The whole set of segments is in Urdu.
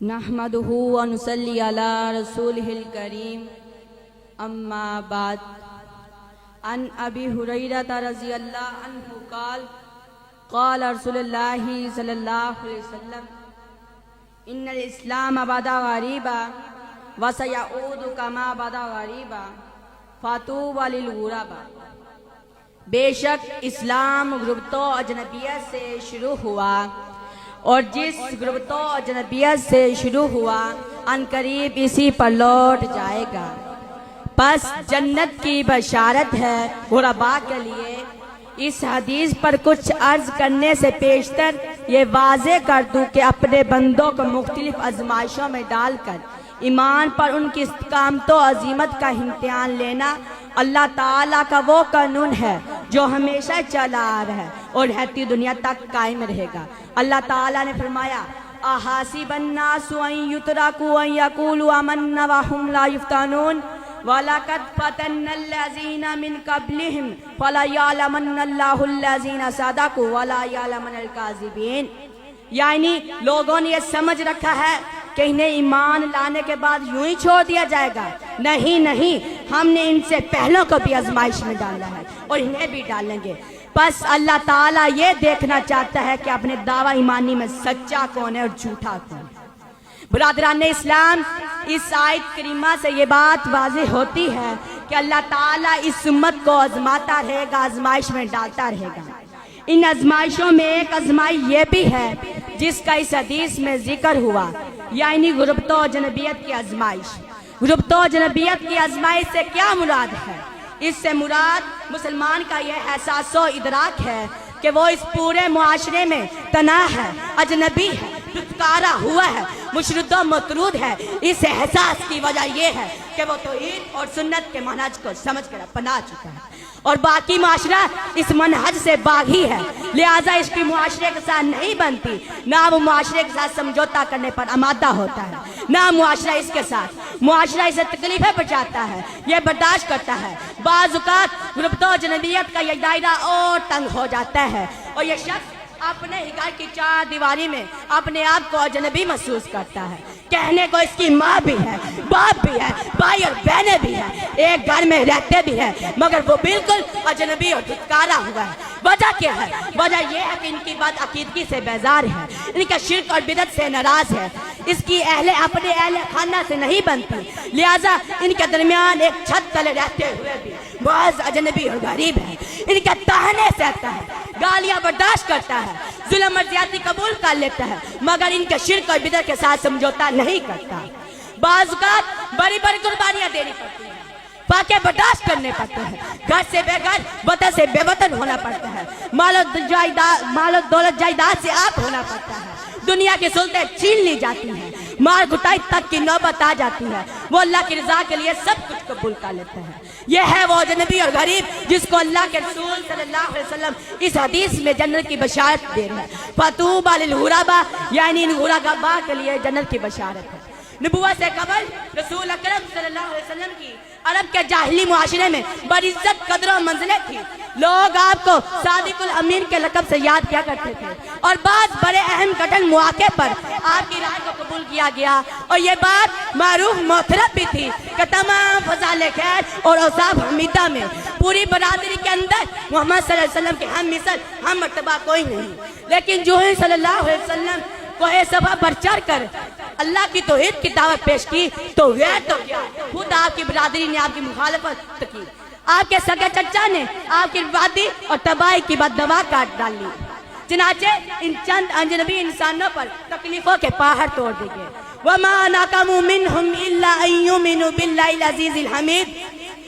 نحمدہ و نصلی علی رسولہ الکریم اما بعد عن ابی ہریرہ رضی اللہ عنہ قال قال رسول اللہ صلی اللہ علیہ وسلم ان الاسلام بدا غریبا وسیعود کما بدا غریبا فطوبی للغرباء۔ بے شک اسلام غربت و اجنبیت سے شروع ہوا، اور جس غربت و اجنبیت سے شروع ہوا ان قریب اسی پر لوٹ جائے گا۔ پس جنت کی بشارت ہے غرباء کے لیے۔ اس حدیث پر کچھ عرض کرنے سے پیشتر یہ واضح کر دوں کہ اپنے بندوں کو مختلف آزمائشوں میں ڈال کر ایمان پر ان کی استقامت و عزیمت کا امتحان لینا اللہ تعالیٰ کا وہ قانون ہے جو ہمیشہ چلا آ رہا ہے اور رہتی دنیا تک قائم رہے گا۔ اللہ تعالیٰ نے فرمایا احاسب الناس ان یترکوا ان یقولوا آمنا وهم لا یفتنون وَلَقَدْ فَتَنَّا الَّذِينَ مِن قَبْلِهِمْ فَلَيَعْلَمَنَّ اللَّهُ الَّذِينَ صَدَقُوا وَلَا يَعْلَمَنَّ الْكَاذِبِينَ۔ یعنی لوگوں نے یہ سمجھ رکھا ہے کہ انہیں ایمان لانے کے بعد یوں ہی چھوڑ دیا جائے گا۔ نہیں، ہم نے ان سے پہلوں کو بھی آزمائش میں ڈالا ہے اور انہیں بھی ڈالیں گے۔ بس اللہ تعالیٰ یہ دیکھنا چاہتا ہے کہ اپنے دعویٰ ایمانی میں سچا کون ہے اور جھوٹا کون ہے۔ برادران اسلام، اس آیت کریمہ سے یہ بات واضح ہوتی ہے کہ اللہ تعالیٰ اس امت کو آزماتا رہے گا، آزمائش میں ڈالتا رہے گا۔ ان آزمائشوں میں ایک آزمائش یہ بھی ہے جس کا اس حدیث میں ذکر ہوا، یعنی غربت و اجنبیت کی آزمائش۔ غربت و اجنبیت کی آزمائش سے کیا مراد ہے؟ اس سے مراد مسلمان کا یہ احساس و ادراک ہے کہ وہ اس پورے معاشرے میں تنہا ہے، اجنبی ہے، دھتکارا ہوا ہے، مشرد و مطرود ہے۔ اس احساس کی وجہ یہ ہے کہ وہ توحید اور سنت کے منہج کو سمجھ کر اپنا چکا ہے اور باقی معاشرہ اس منہج سے باغی ہے، لہٰذا اس کی معاشرے کے ساتھ نہیں بنتی، نہ وہ معاشرے کے ساتھ سمجھوتا کرنے پر آمادہ ہوتا ہے، نہ معاشرہ اس کے ساتھ، معاشرہ اسے تکلیفیں پہنچاتا ہے، یہ برداشت کرتا ہے۔ بعض اوقات غربت و اجنبیت کا یہ دائرہ اور تنگ ہو جاتا ہے اور یہ شخص اپنے ہی گھر کی چار دیواری میں اپنے آپ کو اجنبی محسوس کرتا ہے۔ کہنے کو اس کی ماں بھی ہے، باپ بھی ہے، بھائی اور بہنیں بھی ہیں، ایک گھر میں رہتے بھی ہیں، مگر وہ بالکل اجنبی اور دھتکارا ہوا ہے۔ وجہ کیا ہے؟ وجہ یہ ہے کہ ان کی بات عقیدگی سے بیزار ہے، ان کا شرک اور بدعت سے ناراض ہے، اس کی اپنے اہل خانہ سے نہیں بنتی، لہٰذا ان کے درمیان ایک چھت تلے رہتے ہوئے بھی بعض اجنبی اور غریب ہے۔ ان کے تانے سہتا ہے، گالیاں برداشت کرتا ہے، ظلم اور زیادتی قبول کر لیتا ہے، مگر ان کے شرک اور بدعت کے ساتھ سمجھوتا نہیں کرتا۔ بعض اوقات بڑی بڑی قربانیاں دینی پڑتی ہیں، فاقے برداشت کرنے پڑتے ہیں، گھر سے بے گھر، وطن سے بے وطن ہونا پڑتا ہے، مال و دولت جائیداد سے آپ ہونا پڑتا ہے، دنیا کی سلطیں چھین لی جاتی ہیں، مار گھٹائی تک کی نوبت آ جاتی ہے، وہ اللہ کی رضا کے لیے سب کچھ قبول کر لیتا ہے۔ یہ ہے وہ اجنبی اور غریب جس کو اللہ کے رسول صلی اللہ علیہ وسلم اس حدیث میں جنت کی بشارت دے رہے ہیں۔ فطوبی للغرباء، یعنی ان غرباء کے لیے جنت کی بشارت ہے۔ نبوت سے قبل رسول اکرم صلی اللہ علیہ وسلم کی عرب کے جاہلی معاشرے میں بڑی عزت، قدر و منزلت تھی۔ لوگ آپ کو صادق الامین کے لقب سے یاد کیا کرتے تھے اور بعض بڑے اہم کٹھن مواقع پر آپ کی رائے کو قبول کیا گیا، اور یہ بات معروف معترف بھی تھی کہ تمام فضائل خیر اور اوصاف حمیدہ میں پوری برادری کے اندر محمد صلی اللہ علیہ وسلم کے ہم مثل، ہم مرتبہ کوئی نہیں۔ لیکن جو ہی صلی اللہ علیہ وسلم کوہ صفا پر چڑھ کر اللہ کی توحید کی دعوت پیش کی تو غیر تو کیا، خود آپ کی برادری نے آپ کی مخالفت کی، آپ کے سگے چچا نے آپ کی بربادی اور تباہی کی بددعا کاٹ ڈالی۔ چنانچہ ان چند اجنبی انسانوں پر تکلیفوں کے پہاڑ توڑ دیے۔ وَمَا نَقَمُوا مِنْهُمْ إِلَّا أَن يُؤْمِنُوا بِاللَّهِ الْعَزِيزِ الْحَمِيدِ۔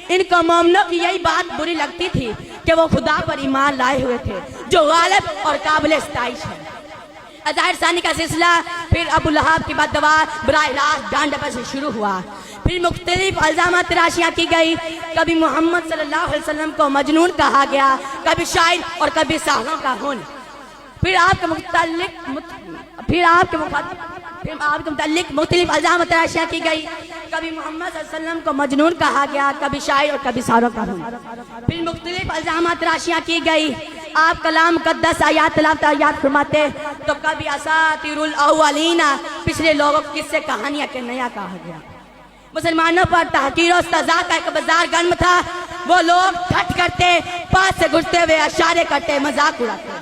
ان کو مومنوں کی یہی بات بری لگتی تھی کہ وہ خدا پر ایمان لائے ہوئے تھے جو غالب اور قابل ستائش ہے۔ ظاہر ثانی کا سلسلہ پھر ابو لہب کی بددعا براہ راست ڈانٹ ڈپٹ سے شروع ہوا، پھر مختلف الزامات تراشیاں کی گئی۔ کبھی محمد صلی اللہ علیہ وسلم کو مجنون کہا گیا، کبھی شاعر اور کبھی ساحروں کا ہون۔ پھر آپ کے متعلق مختلف الزامات تراشیاں کی گئی، کبھی محمد صلی اللہ علیہ وسلم کو مجنون کہا گیا، کبھی شاعر اور کبھی ساحروں کا ہون۔ پھر مختلف الزامات تراشیاں کی گئی، آپ کلام مقدس آیات تلاوت آیات فرماتے تو کبھی اساطیر الاولین پچھلے لوگوں کی کس سے کہانیاں کہ نیا کہا گیا. مسلمانوں پر تحقیر و استہزاء کا ایک بازار گرم تھا. وہ لوگ ٹھٹ کرتے, پاس سے گزرتے ہوئے اشارے کرتے, مذاق اڑاتے.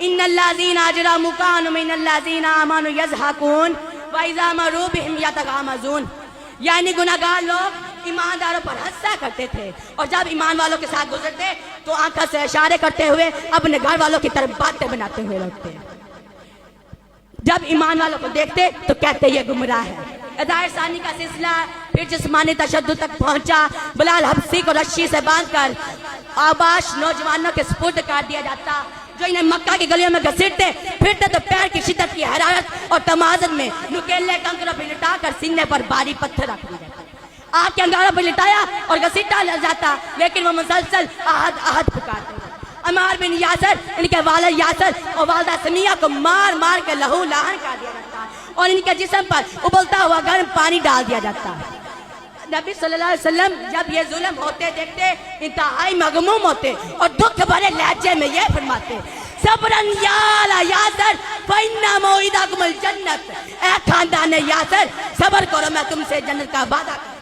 ان الذین اجرموا کانوا من الذین آمنوا یضحکون واذا مروا بهم یتغامزون. یعنی گناہگار لوگ ایمانداروں پر ہنسا کرتے تھے اور جب ایمان والوں کے ساتھ گزرتے تو آنکھوں سے اشارے کرتے ہوئے اپنے گھر والوں کی طرف باتیں بناتے ہوئے لوٹتے. جب ایمان والوں کو دیکھتے تو کہتے یہ گمراہ ہے. ادائے ثانی کا سلسلہ پھر جسمانی تشدد تک پہنچا. بلال حبشی کو رشی سے باندھ کر آباش نوجوانوں کے سپرد کر دیا جاتا جو انہیں مکہ کی گلیوں میں گھسیٹتے پھرتے تو پیر کی شدت کی حرارت اور تمازن میں نکیلے کنکروں پہ لٹا کر سینے پر بھاری پتھر رکھ دیا جاتا. آگ کے انگاروں پہ لٹایا اور گھسیٹا جاتا لیکن وہ مسلسل احد احد پکارتے. عمار بن یاسر ان کے والد یاسر اور والدہ سمیہ کو مار مار کے لہو لہن کر دیا جاتا اور ان کے جسم پر ابلتا ہوا گرم پانی ڈال دیا جاتا. نبی صلی اللہ علیہ وسلم جب یہ ظلم ہوتے دیکھتے انتہائی مغموم ہوتے اور دکھ بھرے لہجے میں یہ فرماتے صبرن یا یاسر فإن موعدکم الجنت. اے خاندان یاسر صبر کرو, میں تم سے جنت کا وعدہ کرتا ہوں.